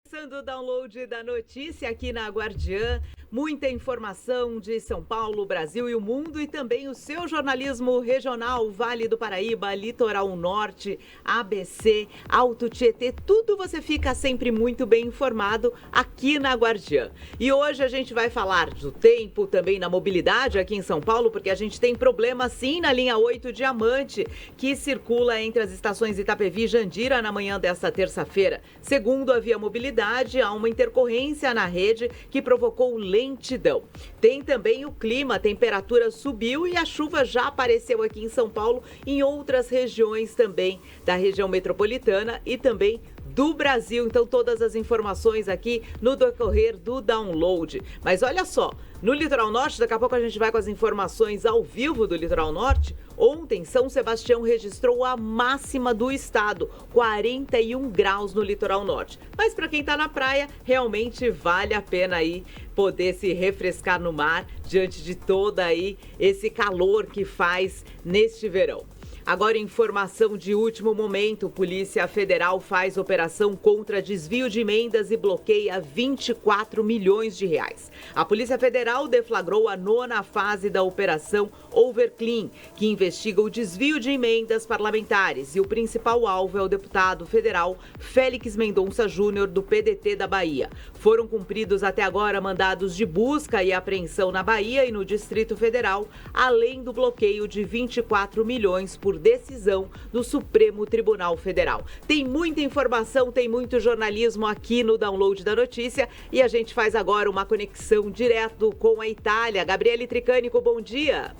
Começando o download da notícia aqui na Guardiã, muita informação de São Paulo, Brasil e o mundo e também o seu jornalismo regional, Vale do Paraíba, Litoral Norte, ABC, Alto Tietê, tudo você fica sempre muito bem informado aqui na Guardiã. E hoje a gente vai falar do tempo, também na mobilidade aqui em São Paulo, porque a gente tem problema sim na linha 8 Diamante, que circula entre as estações Itapevi e Jandira na manhã desta terça-feira. Segundo a Via Mobilidade, há uma intercorrência na rede que provocou lentidão. Tem também o clima, a temperatura subiu e a chuva já apareceu aqui em São Paulo, em outras regiões também da região metropolitana e também do Brasil. Então todas as informações aqui no decorrer do download. Mas olha só, no Litoral Norte, daqui a pouco a gente vai com as informações ao vivo do Litoral Norte. Ontem, São Sebastião registrou a máxima do estado, 41 graus no Litoral Norte. Mas para quem está na praia, realmente vale a pena aí poder se refrescar no mar diante de todo aí esse calor que faz neste verão. Agora, informação de último momento, Polícia Federal faz operação contra desvio de emendas e bloqueia 24 milhões de reais. A Polícia Federal deflagrou a 9ª fase da Operação Overclean, que investiga o desvio de emendas parlamentares, e o principal alvo é o deputado federal Félix Mendonça Júnior, do PDT da Bahia. Foram cumpridos até agora mandados de busca e apreensão na Bahia e no Distrito Federal, além do bloqueio de 24 milhões por decisão do Supremo Tribunal Federal. Tem muita informação, tem muito jornalismo aqui no download da notícia e a gente faz agora uma conexão direto com a Itália. Gabriele Tricânico, bom dia.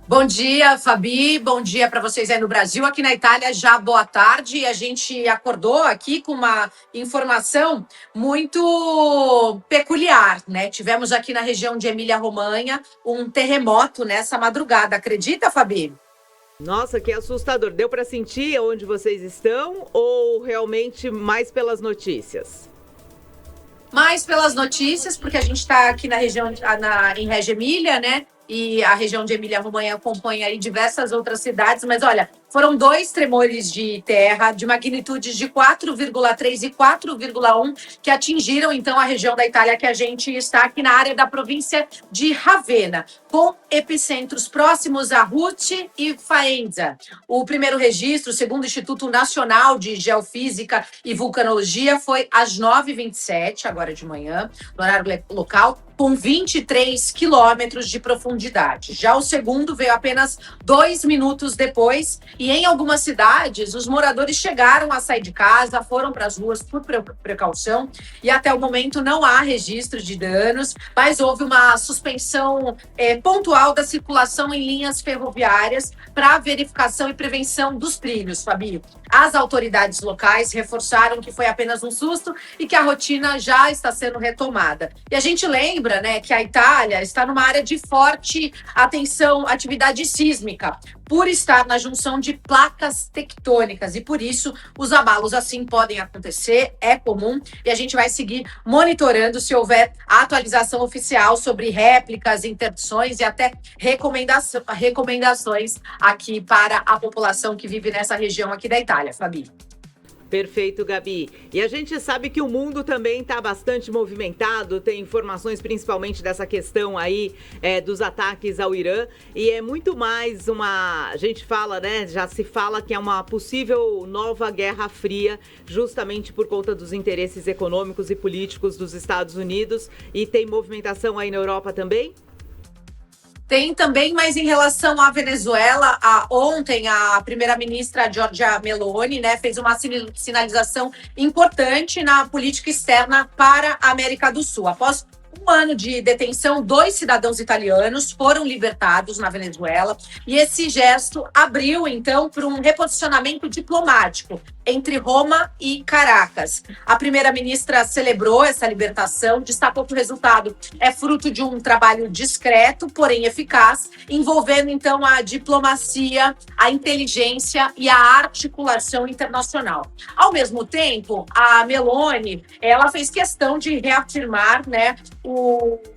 Bom dia, Fabi. Bom dia para vocês aí no Brasil. Aqui na Itália, já boa tarde. A gente acordou aqui com uma informação muito peculiar, né? Tivemos aqui na região de Emília-Romanha um terremoto nessa madrugada. Acredita, Fabi? Nossa, que assustador. Deu para sentir onde vocês estão ou realmente mais pelas notícias? Mais pelas notícias, porque a gente está aqui na região, em Reggio Emília, né? E a região de Emília-Romanha acompanha aí diversas outras cidades, mas olha, foram 2 tremores de terra de magnitudes de 4,3 e 4,1 que atingiram então a região da Itália que a gente está aqui na área da província de Ravenna, com epicentros próximos a Ruti e Faenza. O primeiro registro, segundo o Instituto Nacional de Geofísica e Vulcanologia, foi às 9h27, agora de manhã, no horário local, com 23 quilômetros de profundidade. Já o segundo veio apenas 2 minutos depois e em algumas cidades os moradores chegaram a sair de casa, foram para as ruas por precaução e até o momento não há registro de danos, mas houve uma suspensão pontual da circulação em linhas ferroviárias para verificação e prevenção dos trilhos, Fabio. As autoridades locais reforçaram que foi apenas um susto e que a rotina já está sendo retomada. E a gente lembra, né, que a Itália está numa área de forte atividade sísmica, por estar na junção de placas tectônicas e por isso os abalos assim podem acontecer, é comum e a gente vai seguir monitorando se houver atualização oficial sobre réplicas, interdições e até recomendações aqui para a população que vive nessa região aqui da Itália, Fabi. Perfeito, Gabi. E a gente sabe que o mundo também está bastante movimentado, tem informações principalmente dessa questão aí dos ataques ao Irã, e é muito mais a gente fala, né, já se fala que é uma possível nova guerra fria, justamente por conta dos interesses econômicos e políticos dos Estados Unidos, e tem movimentação aí na Europa também? Tem também, mas em relação à Venezuela, ontem a primeira-ministra Giorgia Meloni, né, fez uma sinalização importante na política externa para a América do Sul. Após um ano de detenção, 2 cidadãos italianos foram libertados na Venezuela e esse gesto abriu, então, para um reposicionamento diplomático entre Roma e Caracas. A primeira-ministra celebrou essa libertação, destacou que o resultado é fruto de um trabalho discreto, porém eficaz, envolvendo, então, a diplomacia, a inteligência e a articulação internacional. Ao mesmo tempo, a Meloni, ela fez questão de reafirmar, né,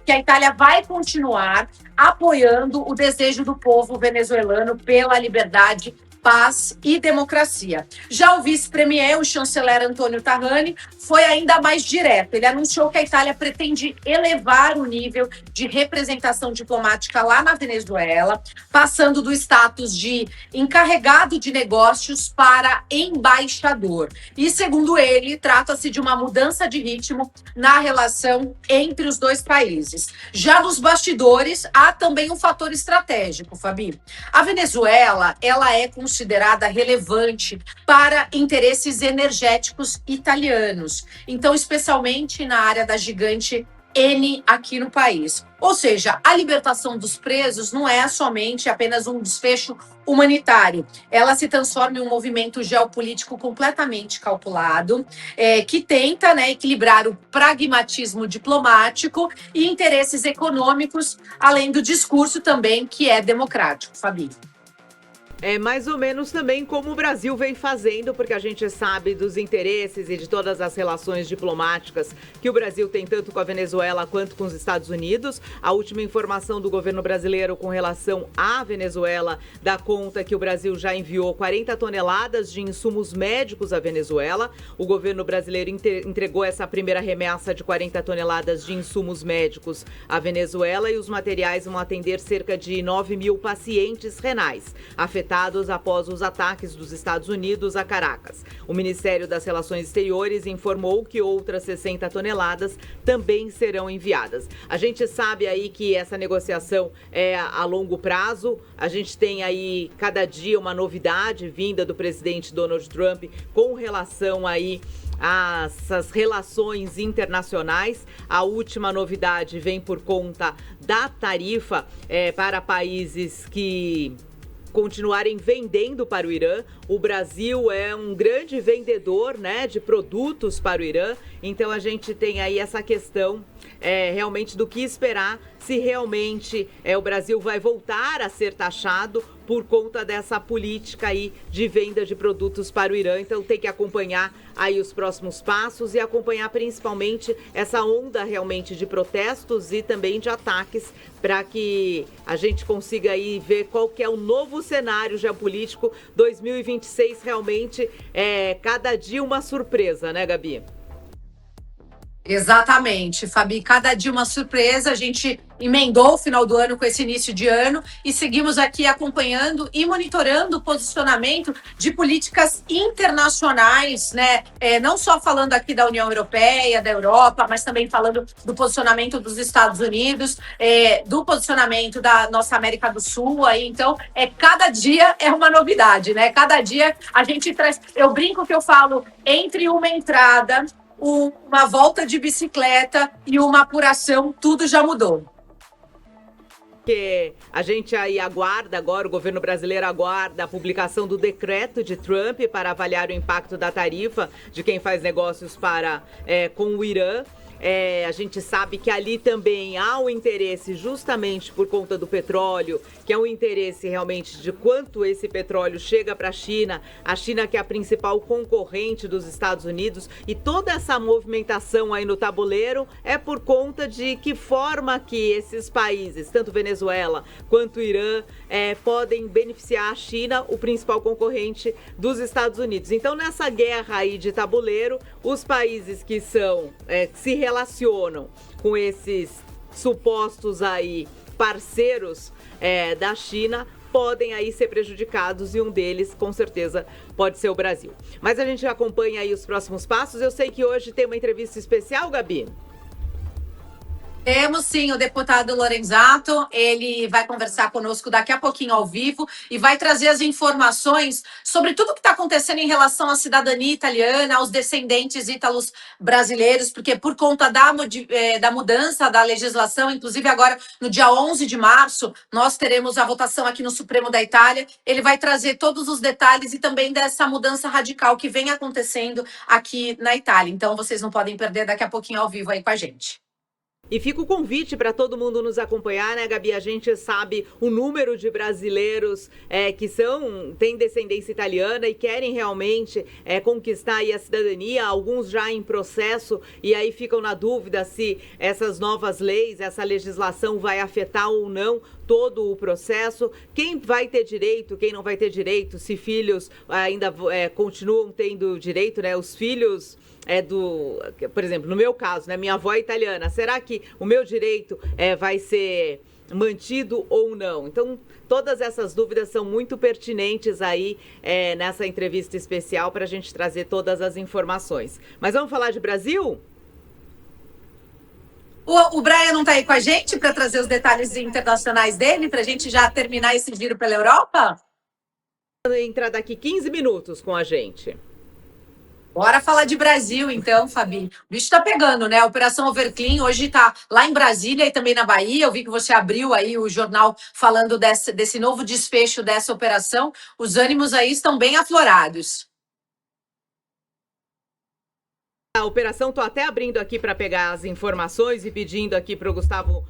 que a Itália vai continuar apoiando o desejo do povo venezuelano pela liberdade paz e democracia. Já o vice-premier, o chanceler Antonio Tajani, foi ainda mais direto. Ele anunciou que a Itália pretende elevar o nível de representação diplomática lá na Venezuela, passando do status de encarregado de negócios para embaixador. E, segundo ele, trata-se de uma mudança de ritmo na relação entre os dois países. Já nos bastidores, há também um fator estratégico, Fabi. A Venezuela, ela é considerada relevante para interesses energéticos italianos. Então, especialmente na área da gigante Eni aqui no país. Ou seja, a libertação dos presos não é somente apenas um desfecho humanitário. Ela se transforma em um movimento geopolítico completamente calculado, que tenta, né, equilibrar o pragmatismo diplomático e interesses econômicos, além do discurso também que é democrático, Fabi. É mais ou menos também como o Brasil vem fazendo, porque a gente sabe dos interesses e de todas as relações diplomáticas que o Brasil tem tanto com a Venezuela quanto com os Estados Unidos. A última informação do governo brasileiro com relação à Venezuela dá conta que o Brasil já enviou 40 toneladas de insumos médicos à Venezuela. O governo brasileiro entregou essa primeira remessa de 40 toneladas de insumos médicos à Venezuela e os materiais vão atender cerca de 9 mil pacientes renais afetados após os ataques dos Estados Unidos a Caracas. O Ministério das Relações Exteriores informou que outras 60 toneladas também serão enviadas. A gente sabe aí que essa negociação é a longo prazo. A gente tem aí cada dia uma novidade vinda do presidente Donald Trump com relação aí essas relações internacionais. A última novidade vem por conta da tarifa para países que continuarem vendendo para o Irã. O Brasil é um grande vendedor, né, de produtos para o Irã, então a gente tem aí essa questão realmente do que esperar, se realmente o Brasil vai voltar a ser taxado por conta dessa política aí de venda de produtos para o Irã. Então tem que acompanhar aí os próximos passos e acompanhar principalmente essa onda realmente de protestos e também de ataques para que a gente consiga aí ver qual que é o novo cenário geopolítico. 2026 realmente cada dia uma surpresa, né, Gabi? Exatamente, Fabi. Cada dia uma surpresa. A gente emendou o final do ano com esse início de ano e seguimos aqui acompanhando e monitorando o posicionamento de políticas internacionais, né? Não só falando aqui da União Europeia, da Europa, mas também falando do posicionamento dos Estados Unidos, do posicionamento da nossa América do Sul. Aí, então, cada dia é uma novidade, né? Cada dia a gente traz. Eu brinco que eu falo entre uma entrada, uma volta de bicicleta e uma apuração, tudo já mudou. Que a gente aí aguarda agora, o governo brasileiro aguarda a publicação do decreto de Trump para avaliar o impacto da tarifa de quem faz negócios com o Irã. A gente sabe que ali também há um interesse justamente por conta do petróleo, que é um interesse realmente de quanto esse petróleo chega para a China que é a principal concorrente dos Estados Unidos, e toda essa movimentação aí no tabuleiro é por conta de que forma que esses países, tanto Venezuela quanto o Irã, podem beneficiar a China, o principal concorrente dos Estados Unidos. Então, nessa guerra aí de tabuleiro, os países que se relacionam com esses supostos aí parceiros da China podem aí ser prejudicados, e um deles com certeza pode ser o Brasil. Mas a gente acompanha aí os próximos passos. Eu sei que hoje tem uma entrevista especial, Gabi. Temos sim o deputado Lorenzato, ele vai conversar conosco daqui a pouquinho ao vivo e vai trazer as informações sobre tudo que está acontecendo em relação à cidadania italiana, aos descendentes ítalos brasileiros, porque por conta da mudança da legislação, inclusive agora no dia 11 de março, nós teremos a votação aqui no Supremo da Itália. Ele vai trazer todos os detalhes e também dessa mudança radical que vem acontecendo aqui na Itália. Então vocês não podem perder daqui a pouquinho ao vivo aí com a gente. E fica o convite para todo mundo nos acompanhar, né, Gabi? A gente sabe o número de brasileiros que têm descendência italiana e querem realmente conquistar aí a cidadania, alguns já em processo, e aí ficam na dúvida se essas novas leis, essa legislação vai afetar ou não todo o processo, quem vai ter direito, quem não vai ter direito, se filhos ainda continuam tendo direito, né? Os filhos por exemplo, no meu caso, né, minha avó é italiana, será que o meu direito vai ser mantido ou não? Então, todas essas dúvidas são muito pertinentes aí nessa entrevista especial para a gente trazer todas as informações. Mas vamos falar de Brasil? O Brian não está aí com a gente para trazer os detalhes internacionais dele, para a gente já terminar esse giro pela Europa? Entra daqui 15 minutos com a gente. Bora falar de Brasil, então, Fabi. O bicho tá pegando, né? A Operação Overclean hoje tá lá em Brasília e também na Bahia. Eu vi que você abriu aí o jornal falando desse novo desfecho dessa operação. Os ânimos aí estão bem aflorados. A operação, estou até abrindo aqui para pegar as informações e pedindo aqui para o Gustavo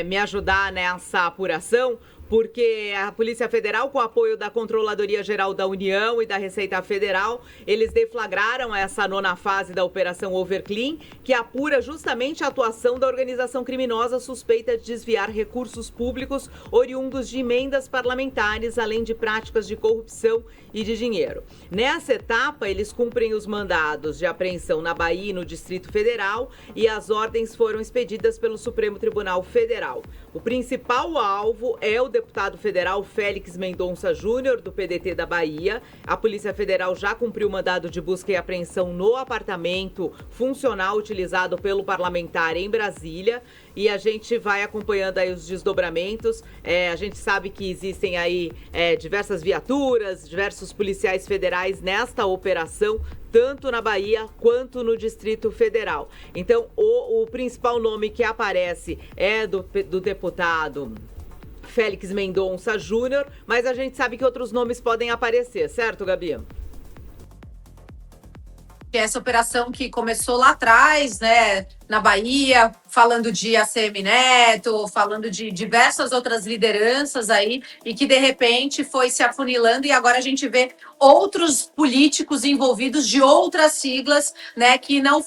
me ajudar nessa apuração, porque a Polícia Federal, com o apoio da Controladoria Geral da União e da Receita Federal, eles deflagraram essa 9ª fase da Operação Overclean, que apura justamente a atuação da organização criminosa suspeita de desviar recursos públicos oriundos de emendas parlamentares, além de práticas de corrupção e de dinheiro. Nessa etapa, eles cumprem os mandados de apreensão na Bahia e no Distrito Federal, e as ordens foram expedidas pelo Supremo Tribunal Federal. O principal alvo é o deputado federal Félix Mendonça Júnior, do PDT da Bahia. A Polícia Federal já cumpriu o mandado de busca e apreensão no apartamento funcional utilizado pelo parlamentar em Brasília. E a gente vai acompanhando aí os desdobramentos. A gente sabe que existem aí diversas viaturas, diversos policiais federais nesta operação, tanto na Bahia quanto no Distrito Federal. Então, o principal nome que aparece é do deputado Félix Mendonça Júnior, mas a gente sabe que outros nomes podem aparecer, certo, Gabi? Essa operação que começou lá atrás, né, na Bahia, falando de ACM Neto, falando de diversas outras lideranças aí, e que de repente foi se afunilando, e agora a gente vê outros políticos envolvidos de outras siglas, né, que não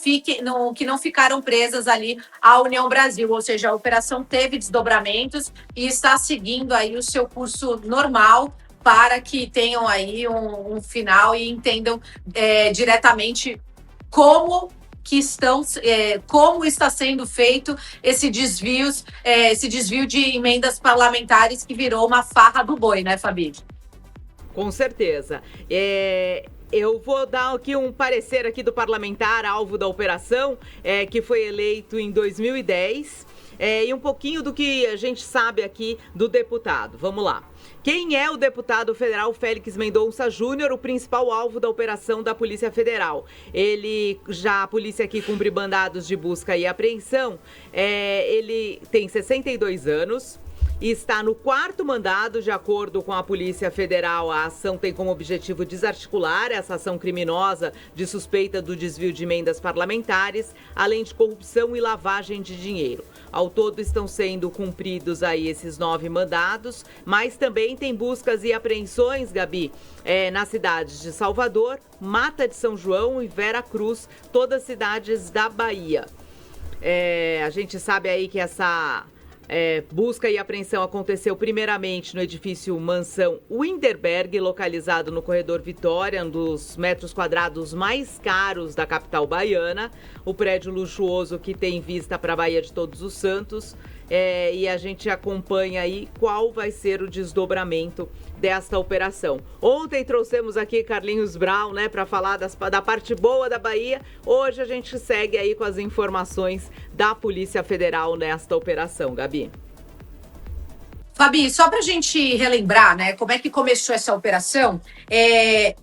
ficaram presas ali à União Brasil, ou seja, a operação teve desdobramentos e está seguindo aí o seu curso normal, para que tenham aí um final e entendam diretamente como está sendo feito esse desvio de emendas parlamentares que virou uma farra do boi, né, Fabi? Com certeza. Eu vou dar aqui um parecer aqui do parlamentar alvo da operação, que foi eleito em 2010, e um pouquinho do que a gente sabe aqui do deputado. Vamos lá. Quem é o deputado federal Félix Mendonça Júnior, o principal alvo da operação da Polícia Federal? A polícia aqui cumpre mandados de busca e apreensão. Ele tem 62 anos. E está no 4º mandado. De acordo com a Polícia Federal, a ação tem como objetivo desarticular essa ação criminosa de suspeita do desvio de emendas parlamentares, além de corrupção e lavagem de dinheiro. Ao todo estão sendo cumpridos aí esses 9 mandados, mas também tem buscas e apreensões, Gabi, nas cidades de Salvador, Mata de São João e Vera Cruz, todas cidades da Bahia. A gente sabe aí que essa busca e apreensão aconteceu primeiramente no edifício Mansão Winterberg, localizado no Corredor Vitória, um dos metros quadrados mais caros da capital baiana. O prédio luxuoso que tem vista para a Baía de Todos os Santos. E a gente acompanha aí qual vai ser o desdobramento desta operação. Ontem trouxemos aqui Carlinhos Brown, né, para falar da parte boa da Bahia. Hoje a gente segue aí com as informações da Polícia Federal nesta operação, Gabi. Fabi, só para a gente relembrar, né, como é que começou essa operação,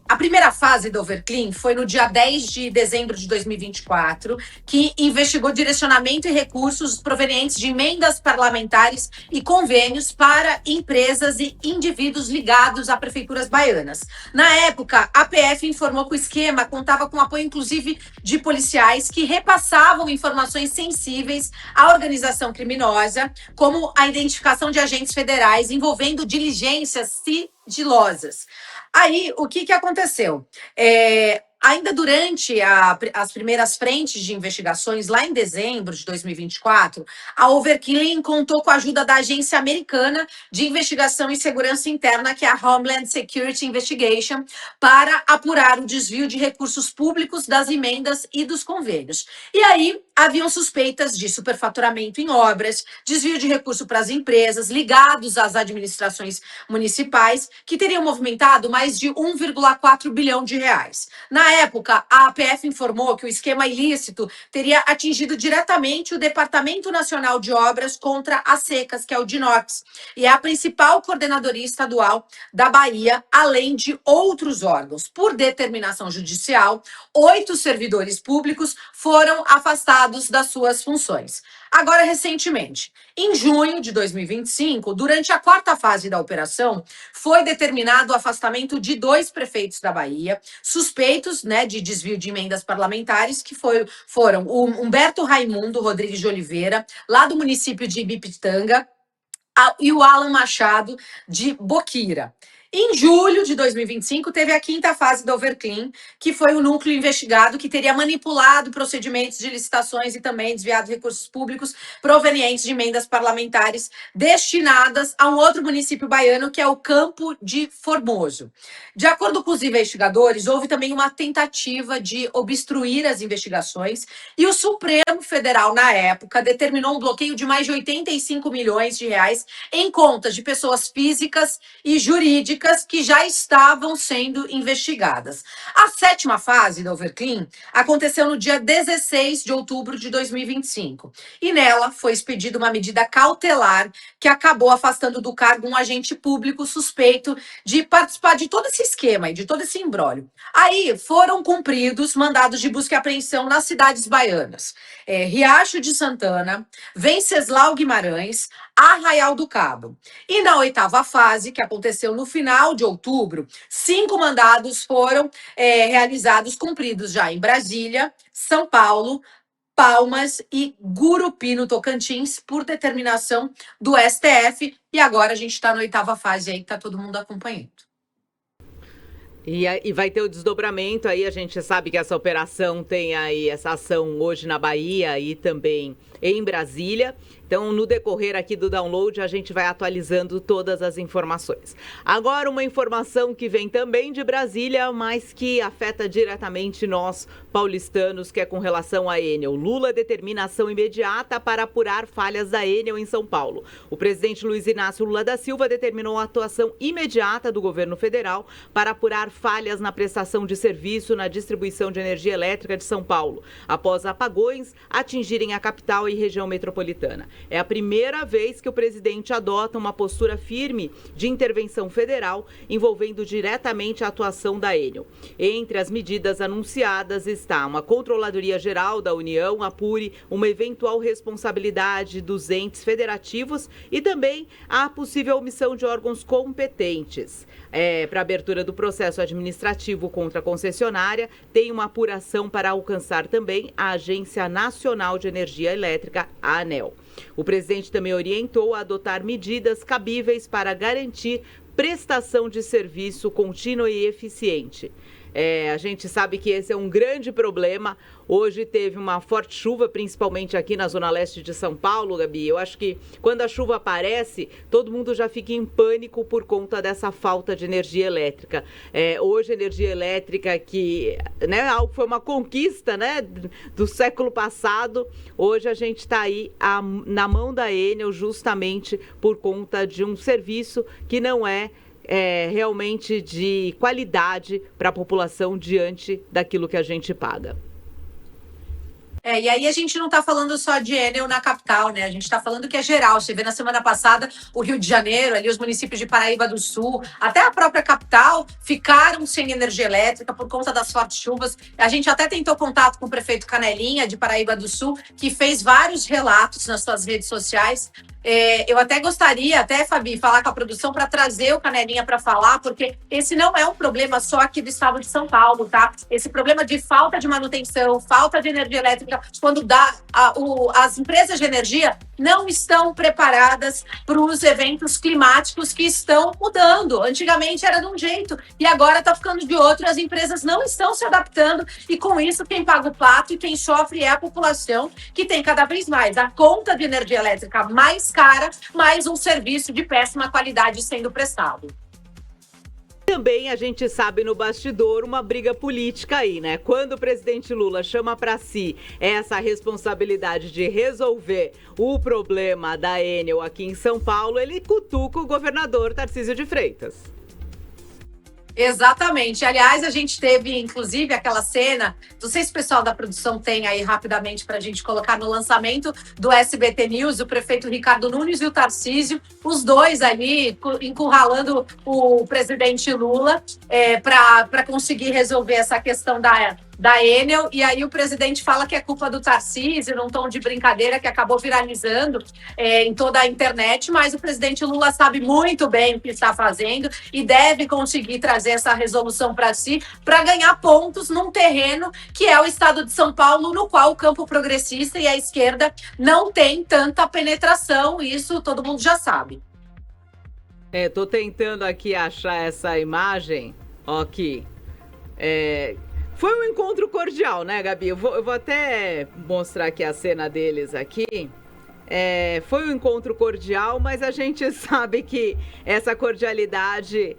a primeira fase do Overclean foi no dia 10 de dezembro de 2024, que investigou direcionamento e recursos provenientes de emendas parlamentares e convênios para empresas e indivíduos ligados a prefeituras baianas. Na época, a PF informou que o esquema contava com apoio, inclusive, de policiais que repassavam informações sensíveis à organização criminosa, como a identificação de agentes federais envolvendo diligências sigilosas. Aí, o que aconteceu? Ainda durante as primeiras frentes de investigações, lá em dezembro de 2024, a Overkilling contou com a ajuda da Agência Americana de Investigação e Segurança Interna, que é a Homeland Security Investigation, para apurar o desvio de recursos públicos das emendas e dos convênios. E aí, haviam suspeitas de superfaturamento em obras, desvio de recurso para as empresas ligados às administrações municipais, que teriam movimentado mais de 1,4 bilhão de reais. Na época, a APF informou que o esquema ilícito teria atingido diretamente o Departamento Nacional de Obras contra as Secas, que é o DINOPS, e é a principal coordenadoria estadual da Bahia, além de outros órgãos. Por determinação judicial, 8 servidores públicos foram afastados das suas funções. Agora, recentemente, em junho de 2025, durante a quarta fase da operação, foi determinado o afastamento de 2 prefeitos da Bahia, suspeitos, né, de desvio de emendas parlamentares, que foram o Humberto Raimundo Rodrigues de Oliveira, lá do município de Ibipitanga, e o Alan Machado, de Boquira. Em julho de 2025, teve a quinta fase do Overclean, que foi o núcleo investigado que teria manipulado procedimentos de licitações e também desviado recursos públicos provenientes de emendas parlamentares destinadas a um outro município baiano, que é o Campo de Formoso. De acordo com os investigadores, houve também uma tentativa de obstruir as investigações e o Supremo Federal, na época, determinou um bloqueio de mais de 85 milhões de reais em contas de pessoas físicas e jurídicas que já estavam sendo investigadas. A sétima fase do Overclean aconteceu no dia 16 de outubro de 2025. E nela foi expedida uma medida cautelar que acabou afastando do cargo um agente público suspeito de participar de todo esse esquema e de todo esse imbróglio. Aí foram cumpridos mandados de busca e apreensão nas cidades baianas. Riacho de Santana, Venceslau Guimarães, Arraial do Cabo. E na oitava fase, que aconteceu no final de outubro, 5 mandados foram realizados, cumpridos já em Brasília, São Paulo, Palmas e Gurupi, no Tocantins, por determinação do STF. E agora a gente está na oitava fase aí, que está todo mundo acompanhando. E vai ter o desdobramento aí, a gente sabe que essa operação tem aí essa ação hoje na Bahia e também em Brasília. Então, no decorrer aqui do download, a gente vai atualizando todas as informações. Agora, uma informação que vem também de Brasília, mas que afeta diretamente nós, paulistanos, que é com relação à Enel. Lula determina ação imediata para apurar falhas da Enel em São Paulo. O presidente Luiz Inácio Lula da Silva determinou a atuação imediata do governo federal para apurar falhas na prestação de serviço na distribuição de energia elétrica de São Paulo, após apagões atingirem a capital e região metropolitana. É a primeira vez que o presidente adota uma postura firme de intervenção federal envolvendo diretamente a atuação da Enel. Entre as medidas anunciadas está uma Controladoria Geral da União apure uma eventual responsabilidade dos entes federativos e também a possível omissão de órgãos competentes. Para a abertura do processo administrativo contra a concessionária, tem uma apuração para alcançar também a Agência Nacional de Energia Elétrica, a ANEEL. O presidente também orientou a adotar medidas cabíveis para garantir prestação de serviço contínua e eficiente. A gente sabe que esse é um grande problema. Hoje teve uma forte chuva, principalmente aqui na zona leste de São Paulo, Gabi. Eu acho que quando a chuva aparece, todo mundo já fica em pânico por conta dessa falta de energia elétrica. Hoje, energia elétrica que foi uma conquista, né, do século passado. Hoje a gente está aí na mão da Enel justamente por conta de um serviço que não é realmente de qualidade para a população diante daquilo que a gente paga. E aí a gente não está falando só de Enel na capital, né? A gente está falando que é geral. Você vê na semana passada o Rio de Janeiro, ali os municípios de Paraíba do Sul, até a própria capital, ficaram sem energia elétrica por conta das fortes chuvas. A gente até tentou contato com o prefeito Canelinha, de Paraíba do Sul, que fez vários relatos nas suas redes sociais. Eu até gostaria, Fabi, falar com a produção para trazer o Canelinha para falar, porque esse não é um problema só aqui do estado de São Paulo, tá? Esse problema de falta de manutenção, falta de energia elétrica, quando as empresas de energia não estão preparadas para os eventos climáticos que estão mudando. Antigamente era de um jeito e agora está ficando de outro. As empresas não estão se adaptando e, com isso, quem paga o pato e quem sofre é a população, que tem cada vez mais a conta de energia elétrica mais cara, mais um serviço de péssima qualidade sendo prestado. Também a gente sabe no bastidor uma briga política aí, né? Quando o presidente Lula chama para si essa responsabilidade de resolver o problema da Enel aqui em São Paulo, ele cutuca o governador Tarcísio de Freitas. Exatamente. Aliás, a gente teve, inclusive, aquela cena, não sei se o pessoal da produção tem aí rapidamente para a gente colocar no lançamento do SBT News, o prefeito Ricardo Nunes e o Tarcísio, os dois ali encurralando o presidente Lula para conseguir resolver essa questão da Enel, e aí o presidente fala que é culpa do Tarcísio, num tom de brincadeira que acabou viralizando em toda a internet, mas o presidente Lula sabe muito bem o que está fazendo e deve conseguir trazer essa resolução para si, para ganhar pontos num terreno que é o estado de São Paulo, no qual o campo progressista e a esquerda não tem tanta penetração, isso todo mundo já sabe. Tô tentando aqui achar essa imagem, ó, aqui. Foi um encontro cordial, né, Gabi? Eu vou até mostrar aqui a cena deles aqui. Foi um encontro cordial, mas a gente sabe que essa cordialidade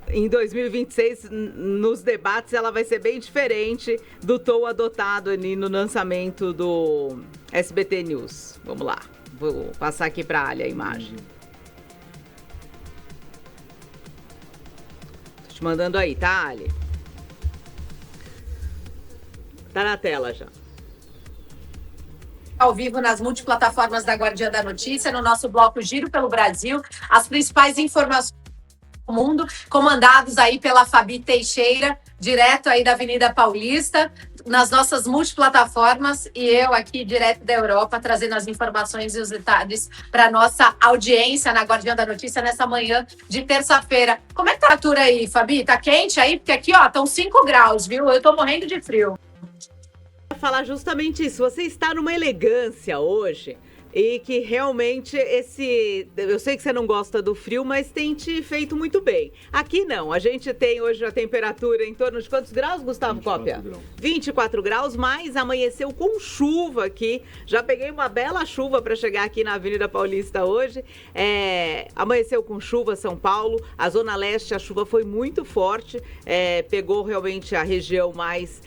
em 2026, nos debates, ela vai ser bem diferente do tom adotado ali no lançamento do SBT News. Vamos lá, vou passar aqui para a Ali a imagem. Tô te mandando aí, tá, Ali? Tá na tela já. Ao vivo nas multiplataformas da Guardiã da Notícia, no nosso bloco Giro pelo Brasil, as principais informações do mundo, comandados aí pela Fabi Teixeira, direto aí da Avenida Paulista, nas nossas multiplataformas, e eu aqui direto da Europa, trazendo as informações e os detalhes para nossa audiência na Guardiã da Notícia nessa manhã de terça-feira. Como é que tá a temperatura aí, Fabi? Tá quente aí? Porque aqui, ó, estão 5 graus, viu? Eu tô morrendo de frio. Falar justamente isso. Você está numa elegância hoje e que realmente eu sei que você não gosta do frio, mas tem te feito muito bem. Aqui não, a gente tem hoje a temperatura em torno de quantos graus, Gustavo Cópia? 24 graus, mas amanheceu com chuva aqui. Já peguei uma bela chuva para chegar aqui na Avenida Paulista hoje. Amanheceu com chuva São Paulo, a Zona Leste a chuva foi muito forte, pegou realmente a região mais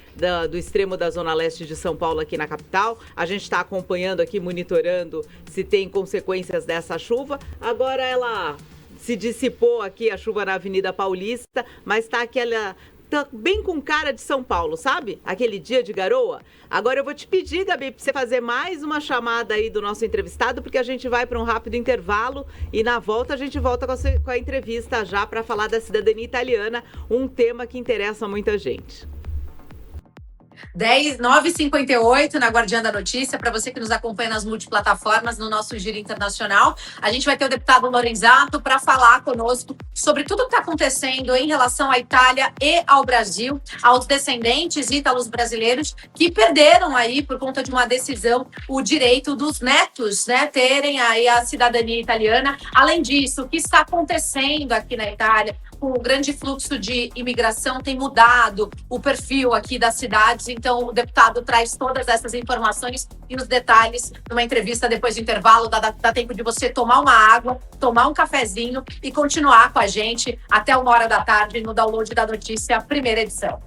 do extremo da Zona Leste de São Paulo aqui na capital. A gente está acompanhando aqui, monitorando se tem consequências dessa chuva. Agora ela se dissipou aqui, a chuva na Avenida Paulista, mas está bem com cara de São Paulo, sabe? Aquele dia de garoa. Agora eu vou te pedir, Gabi, para você fazer mais uma chamada aí do nosso entrevistado, porque a gente vai para um rápido intervalo e na volta a gente volta com a entrevista já para falar da cidadania italiana, um tema que interessa muita gente. 9h58 na Guardiã da Notícia, para você que nos acompanha nas multiplataformas, no nosso Giro Internacional. A gente vai ter o deputado Lorenzato para falar conosco sobre tudo o que está acontecendo em relação à Itália e ao Brasil, aos descendentes ítalos brasileiros que perderam aí, por conta de uma decisão, o direito dos netos, né, terem aí a cidadania italiana. Além disso, o que está acontecendo aqui na Itália, com o grande fluxo de imigração, tem mudado o perfil aqui das cidades. Então, o deputado traz todas essas informações e os detalhes numa entrevista depois do intervalo. Dá tempo de você tomar uma água, tomar um cafezinho e continuar com a gente até 1h da tarde no download da notícia, primeira edição.